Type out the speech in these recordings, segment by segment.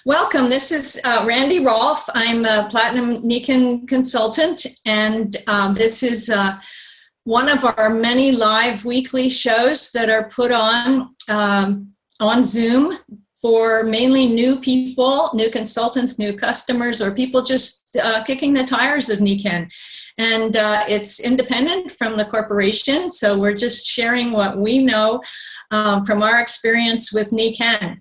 Welcome. This is Randy Rolfe. I'm a Platinum Nikan consultant, and this is one of our many live weekly shows that are put on Zoom for mainly new people, new consultants, new customers, or people just kicking the tires of Nikan. And it's independent from the corporation, so we're just sharing what we know from our experience with Nikan.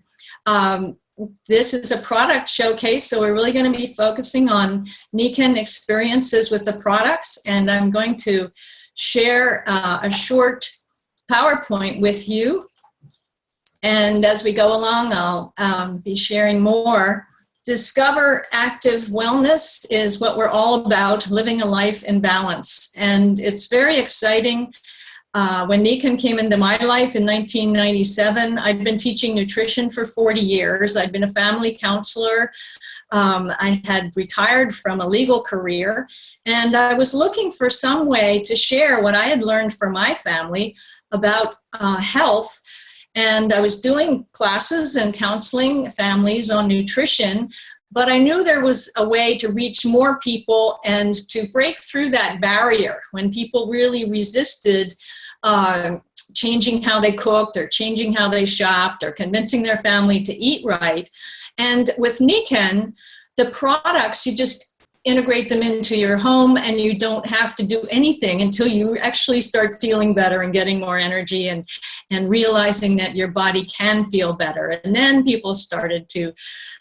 This is a product showcase, so we're really going to be focusing on Nikan experiences with the products, and I'm going to share a short PowerPoint with you. And as we go along, I'll be sharing more. Discover Active Wellness is what we're all about, living a life in balance. And it's very exciting. When Nikan came into my life in 1997, I'd been teaching nutrition for 40 years. I'd been a family counselor. I had retired from a legal career, and I was looking for some way to share what I had learned from my family about health. And I was doing classes and counseling families on nutrition, but I knew there was a way to reach more people and to break through that barrier when people really resisted changing how they cooked or changing how they shopped or convincing their family to eat right. And with Nikan, the products, you just integrate them into your home and you don't have to do anything until you actually start feeling better and getting more energy and realizing that your body can feel better. And then people started to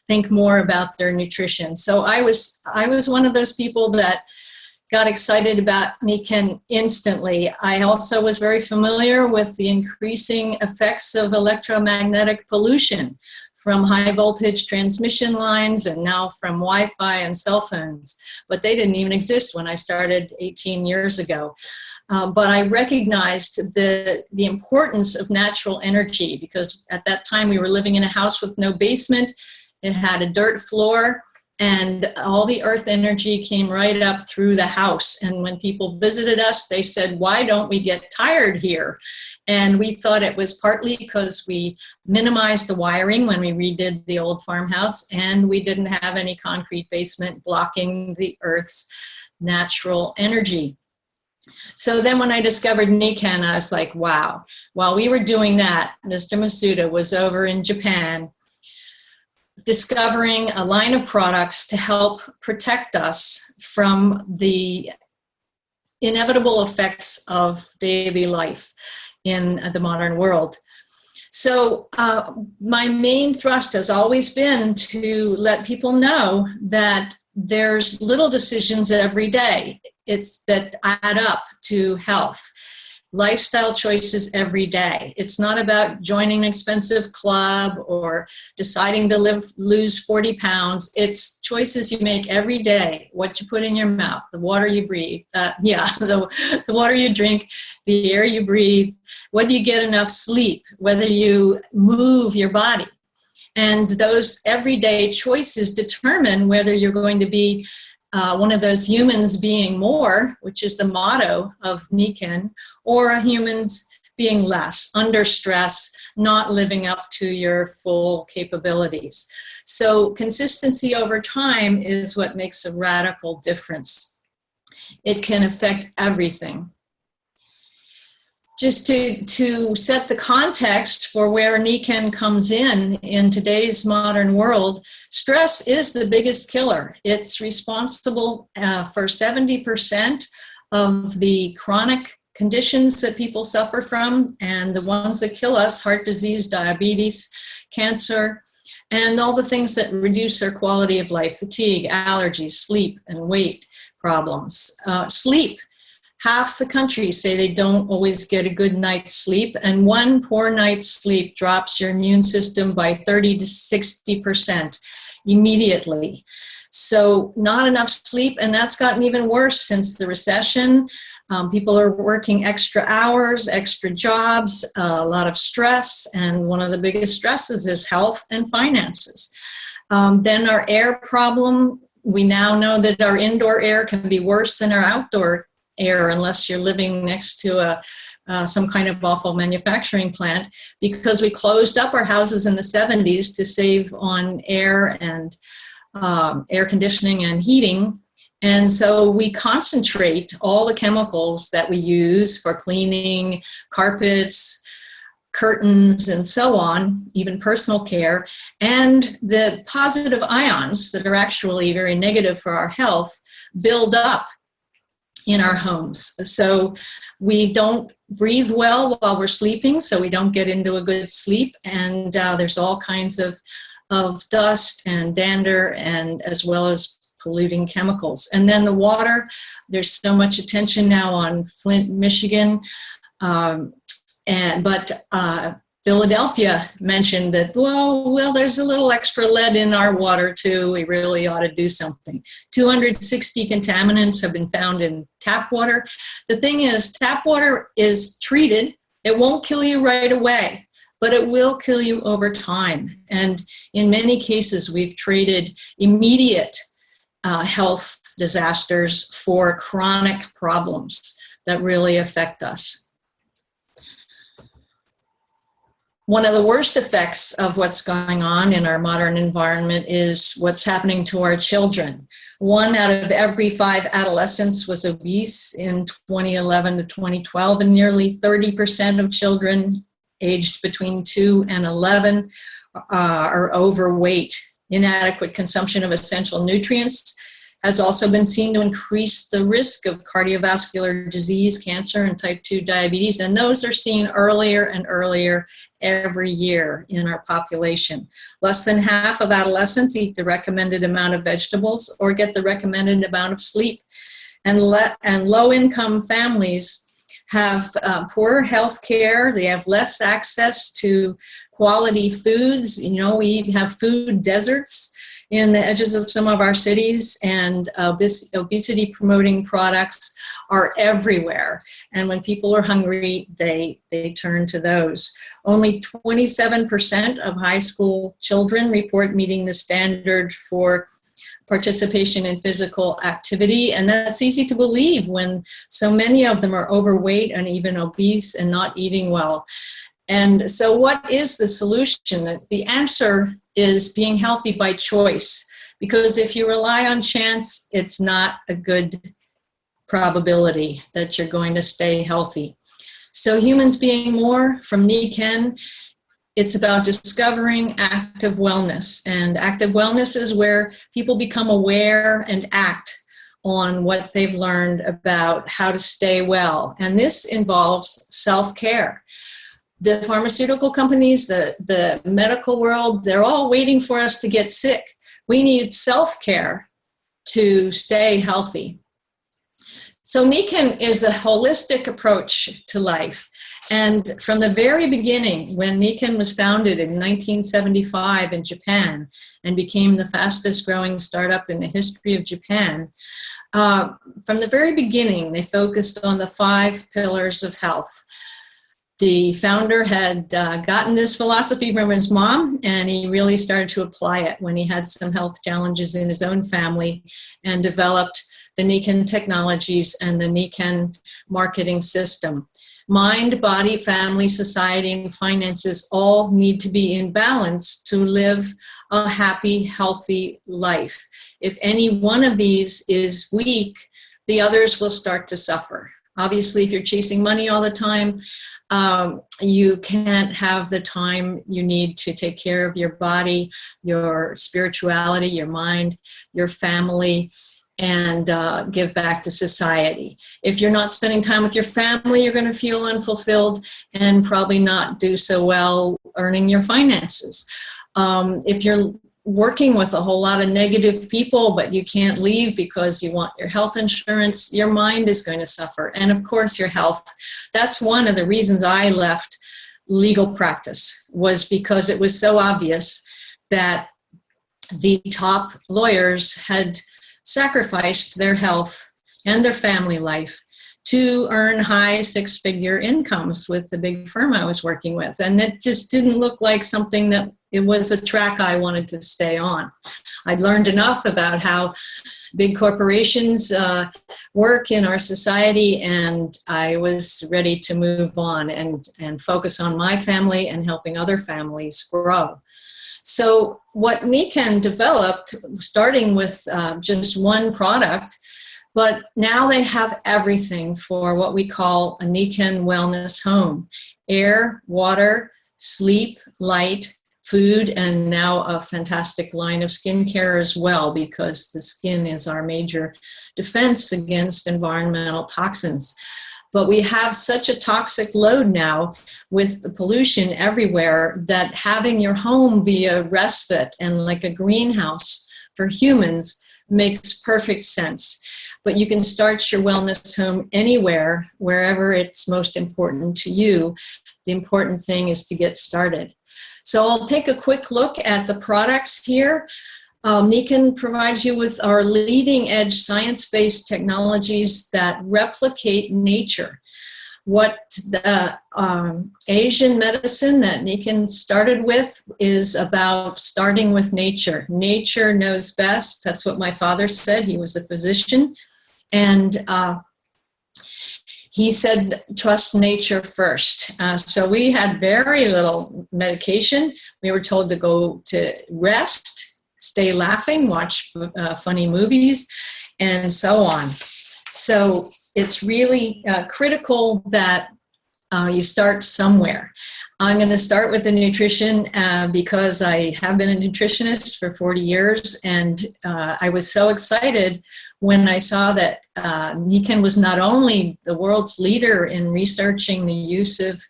think more about their nutrition. So I was one of those people that got excited about Nikan instantly. I also was very familiar with the increasing effects of electromagnetic pollution from high voltage transmission lines and now from Wi-Fi and cell phones. But they didn't even exist when I started 18 years ago. But I recognized the importance of natural energy, because at that time we were living in a house with no basement. It had a dirt floor, and all the earth energy came right up through the house. And when people visited us, they said, "Why don't we get tired here?" And we thought it was partly because we minimized the wiring when we redid the old farmhouse, and we didn't have any concrete basement blocking the earth's natural energy. So then when I discovered Nikan, I was like, wow. While we were doing that, Mr. Masuda was over in Japan discovering a line of products to help protect us from the inevitable effects of daily life in the modern world. So my main thrust has always been to let people know that there's little decisions every day. It's that add up to health. Lifestyle choices every day. It's not about joining an expensive club or deciding to lose 40 pounds. It's choices you make every day. What you put in your mouth, the water you breathe, the water you drink, the air you breathe, whether you get enough sleep, whether you move your body. And those everyday choices determine whether you're going to be one of those humans being more, which is the motto of Nikan, or humans being less, under stress, not living up to your full capabilities. So consistency over time is what makes a radical difference. It can affect everything. Just to set the context for where Nikan comes in today's modern world, stress is the biggest killer. It's responsible for 70% of the chronic conditions that people suffer from, and the ones that kill us: heart disease, diabetes, cancer, and all the things that reduce our quality of life: fatigue, allergies, sleep, and weight problems. Sleep. Half the country say they don't always get a good night's sleep, and one poor night's sleep drops your immune system by 30 to 60% immediately. So not enough sleep, and that's gotten even worse since the recession. People are working extra hours, extra jobs, a lot of stress, and one of the biggest stresses is health and finances. Then our air problem. We now know that our indoor air can be worse than our outdoor air unless you're living next to some kind of awful manufacturing plant, because we closed up our houses in the 70s to save on air and air conditioning and heating. And so we concentrate all the chemicals that we use for cleaning carpets, curtains, and so on, even personal care, and the positive ions that are actually very negative for our health build up in our homes. So we don't breathe well while we're sleeping, so we don't get into a good sleep, and there's all kinds of dust and dander, and as well as polluting chemicals. And then the water, there's so much attention now on Flint, Michigan, but Philadelphia mentioned that, well, there's a little extra lead in our water too. We really ought to do something. 260 contaminants have been found in tap water. The thing is, tap water is treated. It won't kill you right away, but it will kill you over time. And in many cases, we've traded immediate health disasters for chronic problems that really affect us. One of the worst effects of what's going on in our modern environment is what's happening to our children. 1 out of every 5 adolescents was obese in 2011 to 2012, and nearly 30% of children aged between 2 and 11 are overweight. Inadequate consumption of essential nutrients has also been seen to increase the risk of cardiovascular disease, cancer, and type 2 diabetes. And those are seen earlier and earlier every year in our population. Less than half of adolescents eat the recommended amount of vegetables or get the recommended amount of sleep. And low-income families have poorer health care. They have less access to quality foods. You know, we have food deserts in the edges of some of our cities, and obesity-promoting products are everywhere. And when people are hungry, they turn to those. Only 27% of high school children report meeting the standard for participation in physical activity, and that's easy to believe when so many of them are overweight and even obese and not eating well. And so what is the solution? The answer is being healthy by choice, because if you rely on chance, it's not a good probability that you're going to stay healthy. So Humans Being More from Niken, it's about discovering active wellness. And active wellness is where people become aware and act on what they've learned about how to stay well. And this involves self-care. The pharmaceutical companies, the medical world, they're all waiting for us to get sick. We need self-care to stay healthy. So Niken is a holistic approach to life. And from the very beginning, when Niken was founded in 1975 in Japan and became the fastest growing startup in the history of Japan, from the very beginning, they focused on the 5 pillars of health. The founder had gotten this philosophy from his mom, and he really started to apply it when he had some health challenges in his own family and developed the Niken technologies and the Niken marketing system. Mind, body, family, society, and finances all need to be in balance to live a happy, healthy life. If any one of these is weak, the others will start to suffer. Obviously, if you're chasing money all the time, you can't have the time you need to take care of your body, your spirituality, your mind, your family, and give back to society. If you're not spending time with your family, you're going to feel unfulfilled and probably not do so well earning your finances. If you're working with a whole lot of negative people, but you can't leave because you want your health insurance, your mind is going to suffer. And of course, your health. That's one of the reasons I left legal practice, was because it was so obvious that the top lawyers had sacrificed their health and their family life to earn high 6-figure incomes with the big firm I was working with. And it just didn't look like something that it was a track I wanted to stay on. I'd learned enough about how big corporations work in our society, and I was ready to move on and focus on my family and helping other families grow. So what Nikken developed, starting with just one product, but now they have everything for what we call a Nikken wellness home: air, water, sleep, light, food, and now a fantastic line of skincare as well, because the skin is our major defense against environmental toxins. But we have such a toxic load now with the pollution everywhere that having your home be a respite and like a greenhouse for humans makes perfect sense. But you can start your wellness home anywhere, wherever it's most important to you. The important thing is to get started. So I'll take a quick look at the products here. Nikken provides you with our leading edge science-based technologies that replicate nature. What the Asian medicine that Nikken started with is about starting with nature. Nature knows best. That's what my father said. He was a physician. And he said, trust nature first. So we had very little medication. We were told to go to rest, stay laughing, watch funny movies, and so on. So it's really critical that you start somewhere. I'm going to start with the nutrition because I have been a nutritionist for 40 years, and I was so excited when I saw that Nikken was not only the world's leader in researching the use of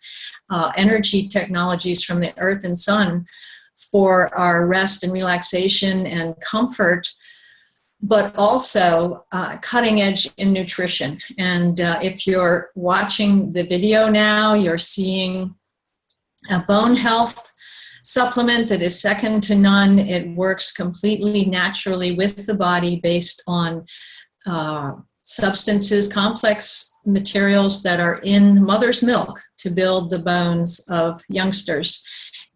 energy technologies from the earth and sun for our rest and relaxation and comfort, but also cutting edge in nutrition. And if you're watching the video now, you're seeing a bone health supplement that is second to none. It works completely naturally with the body based on substances, complex materials that are in mother's milk to build the bones of youngsters,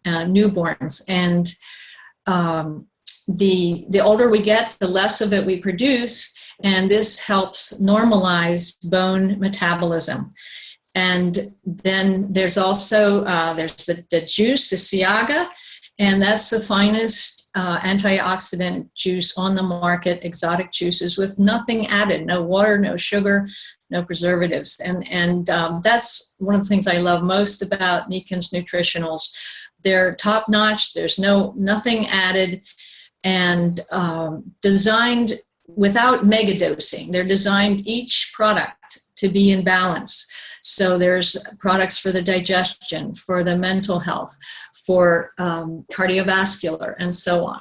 newborns. And the older we get, the less of it we produce, and this helps normalize bone metabolism. And then there's also there's the juice, the Siaga, and that's the finest antioxidant juice on the market, exotic juices with nothing added, no water, no sugar, no preservatives. And that's one of the things I love most about Nikken's nutritionals. They're top notch, there's nothing added, and designed without mega dosing. They're designed each product to be in balance. So there's products for the digestion, for the mental health, for cardiovascular, and so on.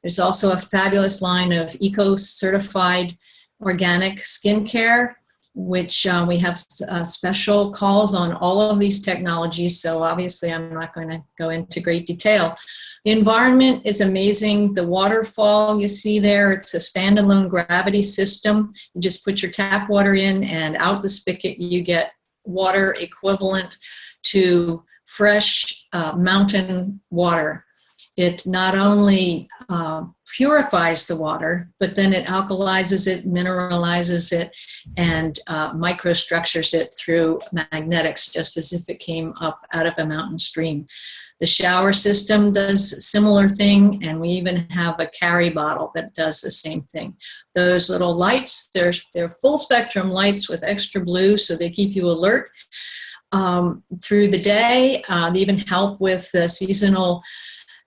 There's also a fabulous line of eco-certified organic skincare, which we have special calls on all of these technologies. So obviously I'm not going to go into great detail. The environment is amazing. The waterfall you see there, it's a standalone gravity system. You just put your tap water in, and out the spigot you get water equivalent to fresh mountain water. It not only purifies the water, but then it alkalizes it, mineralizes it, and microstructures it through magnetics, just as if it came up out of a mountain stream. The shower system does a similar thing, and we even have a carry bottle that does the same thing. Those little lights, they're full spectrum lights with extra blue, so they keep you alert through the day. They even help with seasonal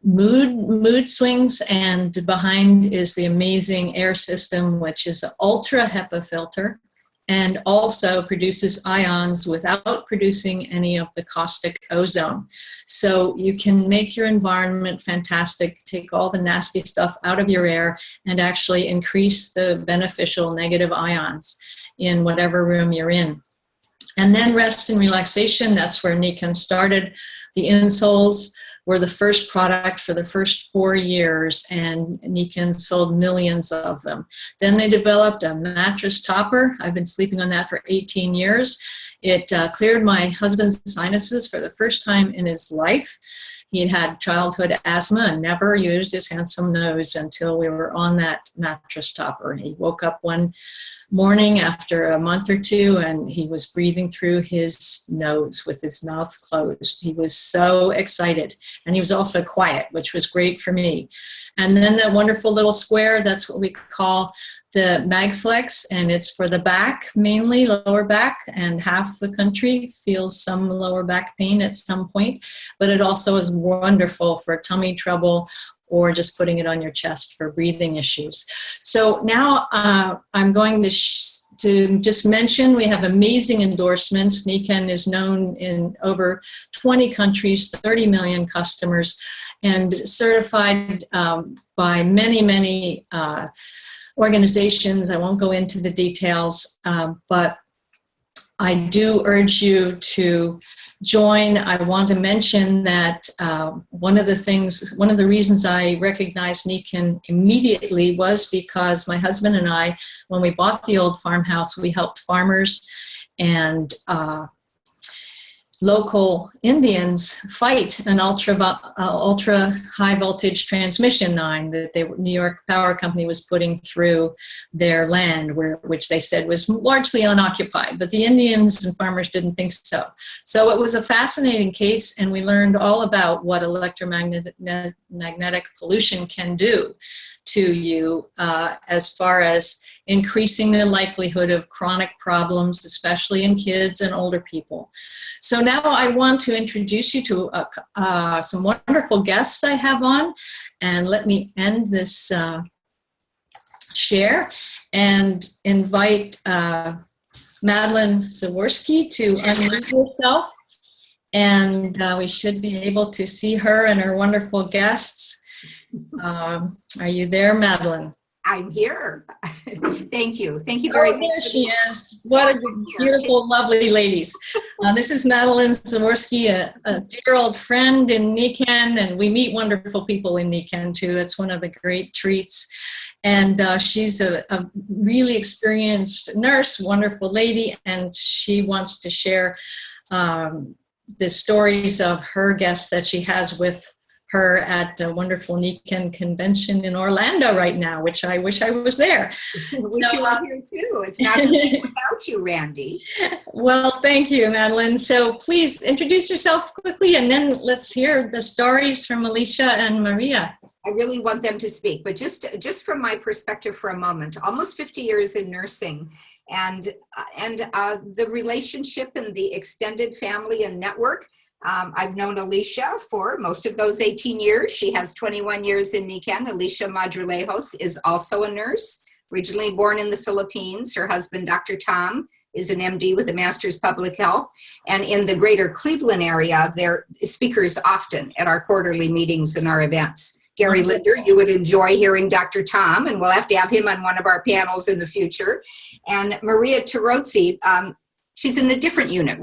mood swings, and behind is the amazing air system, which is an ultra HEPA filter and also produces ions without producing any of the caustic ozone. So you can make your environment fantastic, take all the nasty stuff out of your air, and actually increase the beneficial negative ions in whatever room you're in. And then rest and relaxation, that's where Nikken started. The insoles were the first product for the first 4 years, and Nikken sold millions of them. Then they developed a mattress topper. I've been sleeping on that for 18 years. It cleared my husband's sinuses for the first time in his life. He had childhood asthma and never used his handsome nose until we were on that mattress topper. He woke up one morning after a month or two, and he was breathing through his nose with his mouth closed. He was so excited, and he was also quiet, which was great for me. And then that wonderful little square, that's what we call the MagFlex, and it's for the back, mainly lower back, and half the country feels some lower back pain at some point, but it also is wonderful for tummy trouble or just putting it on your chest for breathing issues. So now I'm going to just mention we have amazing endorsements. Nikken is known in over 20 countries, 30 million customers, and certified by many, many organizations. I won't go into the details, but I do urge you to join. I want to mention that one of the reasons I recognized Nikken immediately was because my husband and I, when we bought the old farmhouse, we helped farmers and local Indians fight an ultra high voltage transmission line that New York Power Company was putting through their land, which they said was largely unoccupied, but the Indians and farmers didn't think so. So it was a fascinating case, and we learned all about what electromagnetic pollution can do to you as far as increasing the likelihood of chronic problems, especially in kids and older people. So now I want to introduce you to some wonderful guests I have on, and let me end this share and invite Madeline Zaworski to unmute herself, and we should be able to see her and her wonderful guests. Are you there, Madeline? I'm here. Thank you. Thank you very much. There she is. What a beautiful, lovely ladies. This is Madeline Zaworski, a dear old friend in Nikken, and we meet wonderful people in Nikken too. It's one of the great treats. And she's a really experienced nurse, wonderful lady, and she wants to share the stories of her guests that she has with her at a wonderful Nikken convention in Orlando right now, which I wish I was there. Wish you were here too. It's not without you, Randy. Well, thank you, Madeline. So please introduce yourself quickly, and then let's hear the stories from Alicia and Maria. I really want them to speak, but just from my perspective for a moment, almost 50 years in nursing, and the relationship and the extended family and network. I've known Alicia for most of those 18 years. She has 21 years in Nikken. Alicia Madrilejos is also a nurse, originally born in the Philippines. Her husband, Dr. Tom, is an MD with a Master's Public Health. And in the greater Cleveland area, they're speakers often at our quarterly meetings and our events. Gary Linder, you would enjoy hearing Dr. Tom, and we'll have to have him on one of our panels in the future. And Maria Tarozzi, she's in a different unit.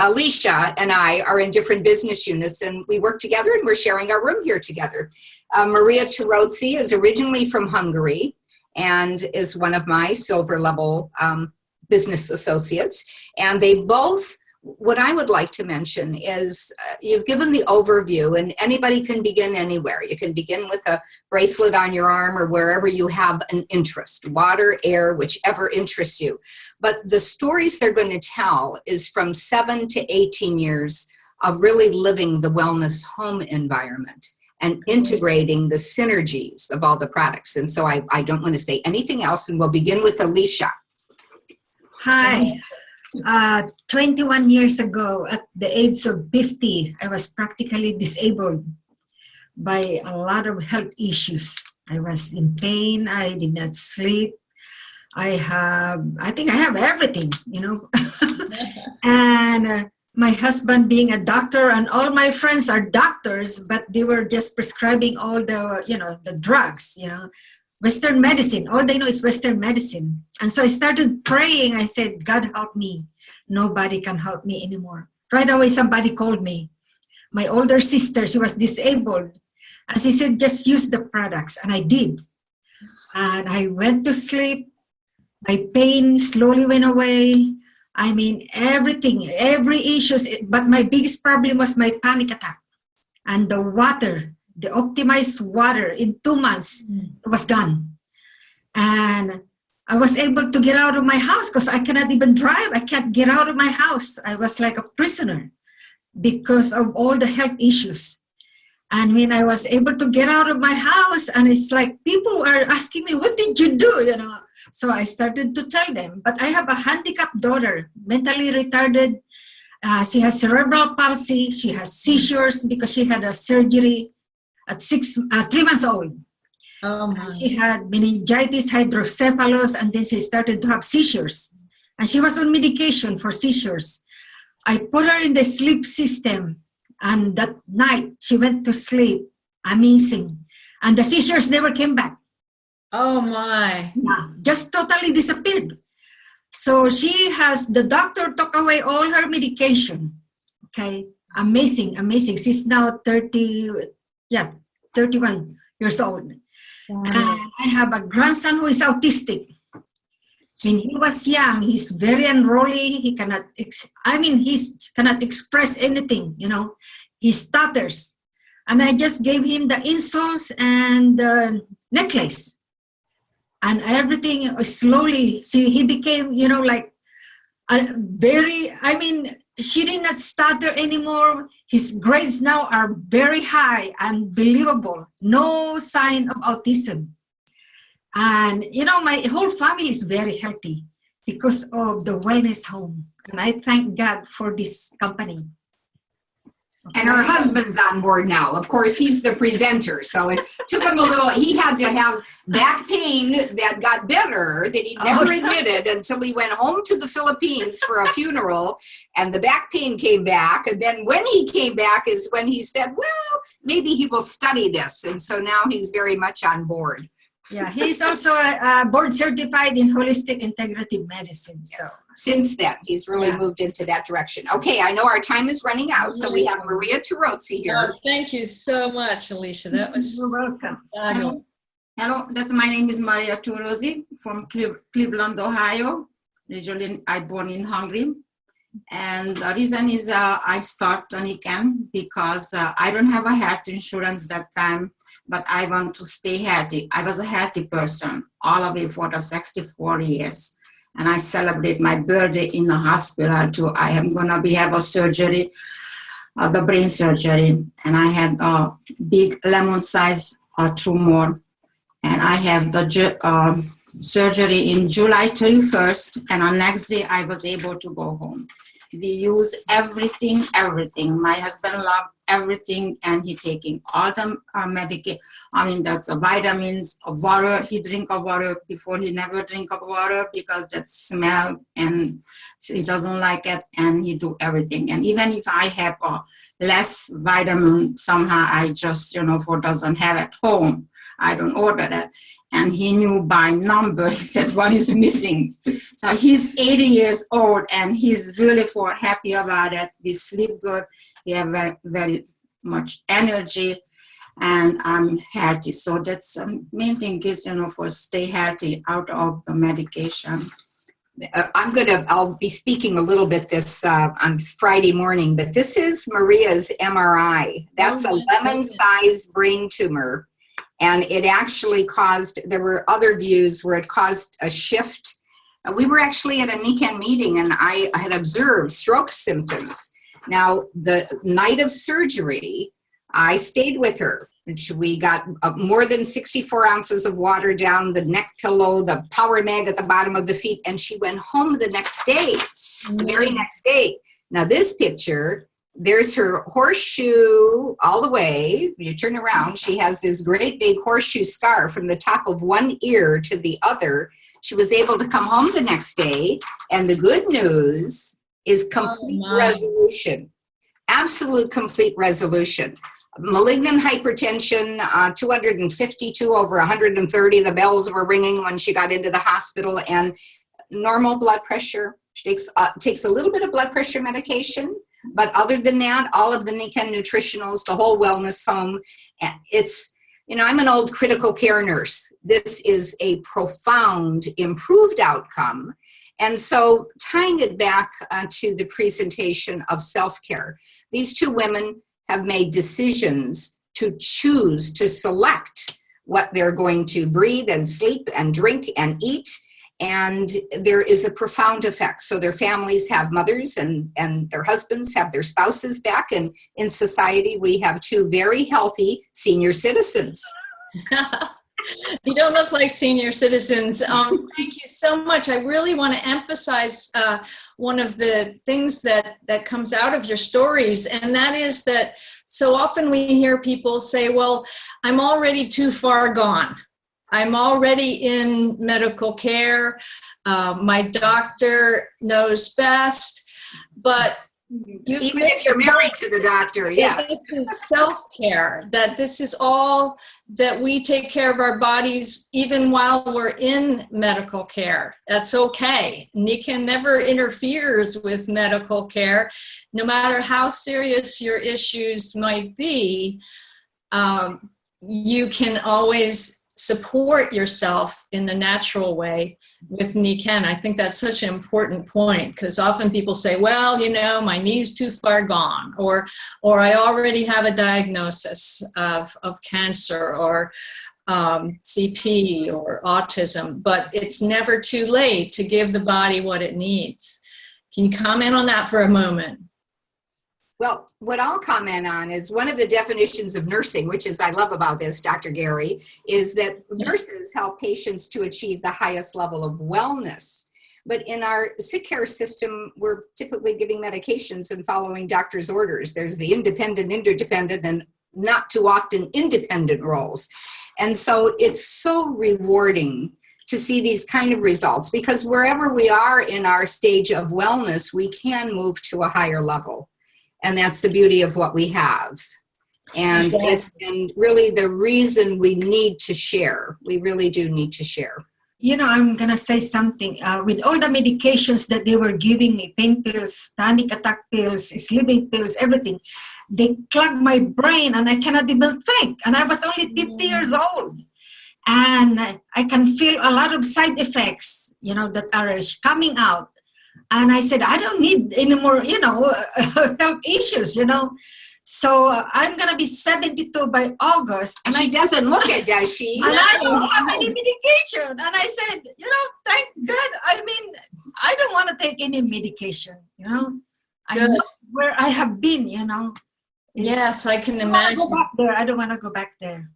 Alicia and I are in different business units, and we work together, and we're sharing our room here together. Maria Tarozzi is originally from Hungary and is one of my silver level business associates. And they both, what I would like to mention is you've given the overview, and anybody can begin anywhere. You can begin with a bracelet on your arm or wherever you have an interest, water, air, whichever interests you. But the stories they're going to tell is from 7 to 18 years of really living the wellness home environment and integrating the synergies of all the products. And so I don't want to say anything else, and we'll begin with Alicia. Hi. 21 years ago, at the age of 50, I was practically disabled by a lot of health issues. I was in pain. I did not sleep. I think I have everything, you know. And my husband being a doctor, and all my friends are doctors, but they were just prescribing all the, the drugs, Western medicine. All they know is Western medicine. And so I started praying. I said, God help me. Nobody can help me anymore. Right away, somebody called me. My older sister, she was disabled. And she said, just use the products. And I did. And I went to sleep. My pain slowly went away. I mean, everything, every issue. But my biggest problem was my panic attack. And the water, the optimized water in 2 months, it was gone. And I was able to get out of my house because I cannot even drive. I can't get out of my house. I was like a prisoner because of all the health issues. And when I was able to get out of my house, and it's like people are asking me, what did you do? You know, so I started to tell them. But I have a handicapped daughter, mentally retarded. She has cerebral palsy. She has seizures because she had a surgery at 3 months old. Oh my. She had meningitis, hydrocephalus, and then she started to have seizures. And she was on medication for seizures. I put her in the sleep system, and that night she went to sleep. Amazing. And the seizures never came back. Oh my. Yeah, just totally disappeared. So the doctor took away all her medication. Okay, amazing, amazing. She's now 31 years old. Wow. And I have a grandson who is autistic. When he was young, he's very unruly. He cannot, cannot express anything, you know. He stutters. And I just gave him the insoles and the necklace. And everything slowly, see, he became, you know, like she did not stutter anymore. His grades now are very high, unbelievable. No sign of autism. And, you know, my whole family is very healthy because of the wellness home. And I thank God for this company. And her husband's on board now. Of course, he's the presenter. So it took him he had to have back pain that got better that he never admitted until he went home to the Philippines for a funeral. And the back pain came back. And then when he came back is when he said, well, maybe he will study this. And so now he's very much on board. Yeah, he's also board certified in holistic integrative medicine. So since then, he's really moved into that direction. Okay, I know our time is running out, so we have Maria Turozzi here. Oh, thank you so much, Alicia. That was you're welcome. Hello, my name is Maria Turozzi from Cleveland, Ohio. Originally, I born in Hungary. And the reason is I start Niken because I don't have a health insurance that time. But I want to stay healthy. I was a healthy person all the way for the 64 years. And I celebrate my birthday in the hospital too. I am gonna have a surgery, the brain surgery. And I had a big lemon-sized tumor. And I have the surgery in July 31st. And the next day I was able to go home. We use everything. My husband loved everything, and he taking all the medication. That's the vitamins, water. He drink of water before he never drink of water because that smell and he doesn't like it, and he do everything. And even if I have less vitamin, somehow I just, doesn't have at home, I don't order that. And he knew by number, he said, what is missing? So he's 80 years old, and he's really happy about it. We sleep good. We have very, very much energy, and I'm healthy. So that's the main thing is, for stay healthy out of the medication. I'll be speaking a little bit this on Friday morning, but this is Maria's MRI. That's a lemon-sized brain tumor. And it actually there were other views where it caused a shift. We were actually at a Niken meeting, and I had observed stroke symptoms. Now, the night of surgery, I stayed with her. We got more than 64 ounces of water down the neck pillow, the power mag at the bottom of the feet, and she went home the next day, the very next day. Now, this picture, there's her horseshoe all the way. You turn around, she has this great big horseshoe scar from the top of one ear to the other. She was able to come home the next day, and the good news is complete resolution, absolute complete resolution. Malignant hypertension, 252 over 130. The bells were ringing when she got into the hospital, and normal blood pressure. She takes a little bit of blood pressure medication. But other than that, all of the Niken nutritionals, the whole wellness home, it's, I'm an old critical care nurse. This is a profound improved outcome. And so tying it back to the presentation of self-care, these two women have made decisions to choose to select what they're going to breathe and sleep and drink and eat. And there is a profound effect. So their families have mothers and their husbands have their spouses back. And in society, we have 2 very healthy senior citizens. You don't look like senior citizens. Thank you so much. I really want to emphasize one of the things that comes out of your stories, and that is that so often we hear people say, well, I'm already too far gone. I'm already in medical care. My doctor knows best. But even if you're married to the doctor, yes. This is self-care, that this is all that we take care of our bodies even while we're in medical care. That's okay. Nikken never interferes with medical care. No matter how serious your issues might be, you can always support yourself in the natural way with Nikken. I think that's such an important point, because often people say, well, you know, my knee's too far gone, or I already have a diagnosis of cancer or CP or autism, but it's never too late to give the body what it needs. Can you comment on that for a moment? Well, what I'll comment on is one of the definitions of nursing, which is I love about this, Dr. Gary, is that nurses help patients to achieve the highest level of wellness. But in our sick care system, we're typically giving medications and following doctor's orders. There's the independent, interdependent, and not too often independent roles. And so it's so rewarding to see these kind of results, because wherever we are in our stage of wellness, we can move to a higher level. And that's the beauty of what we have. And it's really the reason we need to share. We really do need to share. You know, I'm going to say something. With all the medications that they were giving me, pain pills, panic attack pills, sleeping pills, everything, they clogged my brain and I cannot even think. And I was only 50 years old. And I can feel a lot of side effects, you know, that are coming out. And I said, I don't need any more, you know, health issues, you know. So I'm going to be 72 by August. And she doesn't look it, does she? And I don't have any medication. And I said, you know, thank God. I mean, I don't want to take any medication, you know. I know where I have been, you know. Yes, I can imagine. I don't want to go back there.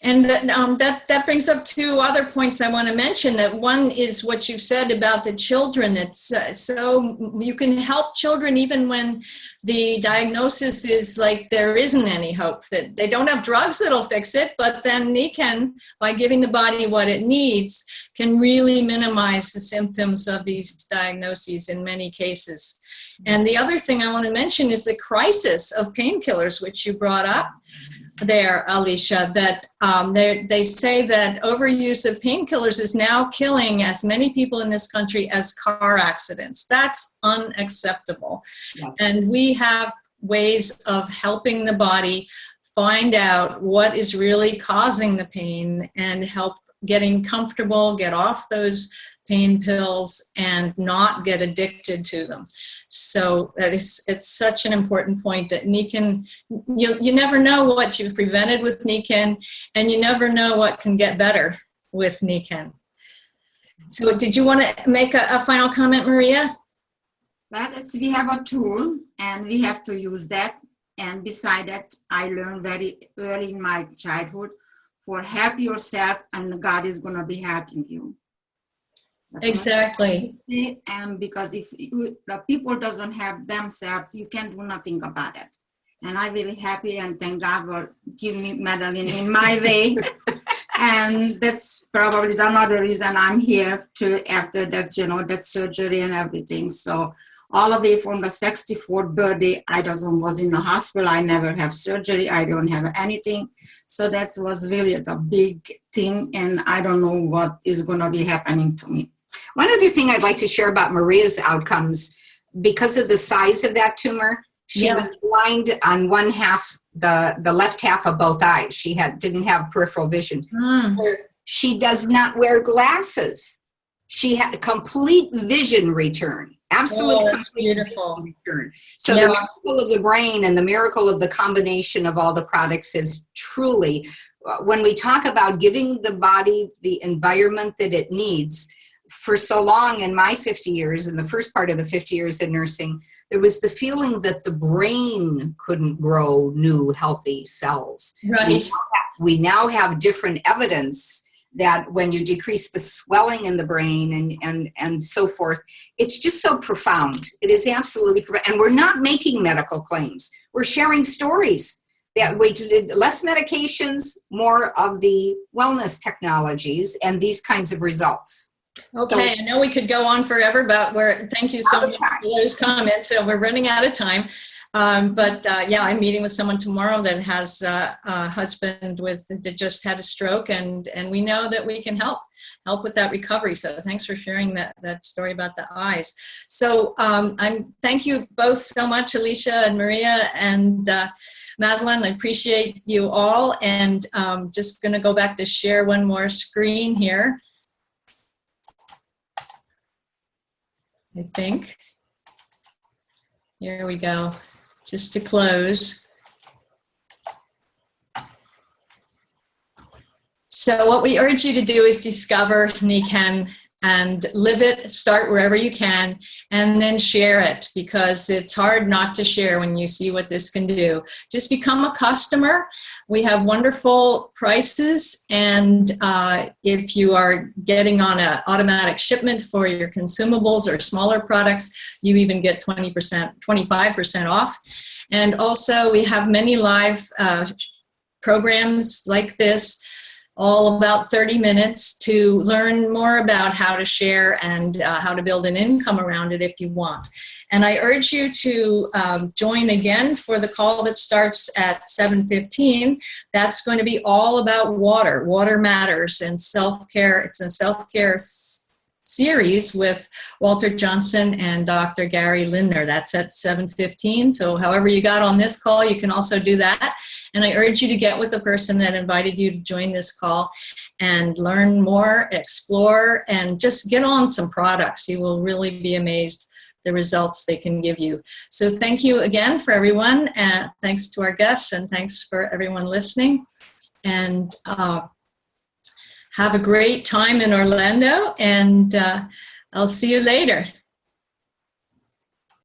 And that brings up 2 other points I want to mention. That one is what you've said about the children. It's so you can help children even when the diagnosis is like there isn't any hope, that they don't have drugs that'll fix it, but then Nikken, by giving the body what it needs, can really minimize the symptoms of these diagnoses in many cases. And the other thing I want to mention is the crisis of painkillers, which you brought up there, Alicia, that they say that overuse of painkillers is now killing as many people in this country as car accidents. That's unacceptable. Yes. And we have ways of helping the body find out what is really causing the pain and help getting comfortable, get off those pain pills and not get addicted to them. So it's such an important point that Nikken, you never know what you've prevented with Nikken, and you never know what can get better with Nikken. So did you want to make a final comment, Maria? Well, we have a tool and we have to use that. And beside that, I learned very early in my childhood, for help yourself and God is going to be helping you. Exactly. And because if the people doesn't have themselves, you can do nothing about it. And I'm really happy and thank God for giving me Madeline in my way. And that's probably another reason I'm here to, after that, you know, that surgery and everything. So all the way from the 64th birthday, I was in the hospital. I never have surgery. I don't have anything. So that was really the big thing. And I don't know what is going to be happening to me. One other thing I'd like to share about Maria's outcomes, because of the size of that tumor, she was blind on one half, the left half of both eyes. She didn't have peripheral vision. She does not wear glasses. She had complete vision return. Absolute Oh, that's complete beautiful. return. So Yeah. the miracle of the brain and the miracle of the combination of all the products is truly, when we talk about giving the body the environment that it needs, for so long in my 50 years, in the first part of the 50 years in nursing, there was the feeling that the brain couldn't grow new healthy cells. Right. We now have different evidence that when you decrease the swelling in the brain and so forth, it's just so profound. It is absolutely profound. And we're not making medical claims. We're sharing stories that we did less medications, more of the wellness technologies, and these kinds of results. Okay, I know we could go on forever, but thank you so much for those comments. So we're running out of time. Yeah, I'm meeting with someone tomorrow that has a husband that just had a stroke, and we know that we can help with that recovery. So thanks for sharing that story about the eyes. So thank you both so much, Alicia and Maria and Madeline. I appreciate you all, and just going to go back to share one more screen here. I think. Here we go. Just to close. So what we urge you to do is discover NECAN and live it, start wherever you can, and then share it, because it's hard not to share when you see what this can do. Just become a customer. We have wonderful prices, and if you are getting on an automatic shipment for your consumables or smaller products, you even get 20%, 25% off. And also we have many live programs like this, all about 30 minutes, to learn more about how to share and how to build an income around it if you want. And I urge you to join again for the call that starts at 7:15. That's going to be all about water. Water matters and self-care. It's a self-care series with Walter Johnson and Dr. Gary Lindner. That's at 7:15. So however you got on this call, you can also do that. And I urge you to get with the person that invited you to join this call and learn more, explore, and just get on some products. You will really be amazed the results they can give you. So thank you again for everyone, and thanks to our guests, and thanks for everyone listening. And have a great time in Orlando, and I'll see you later.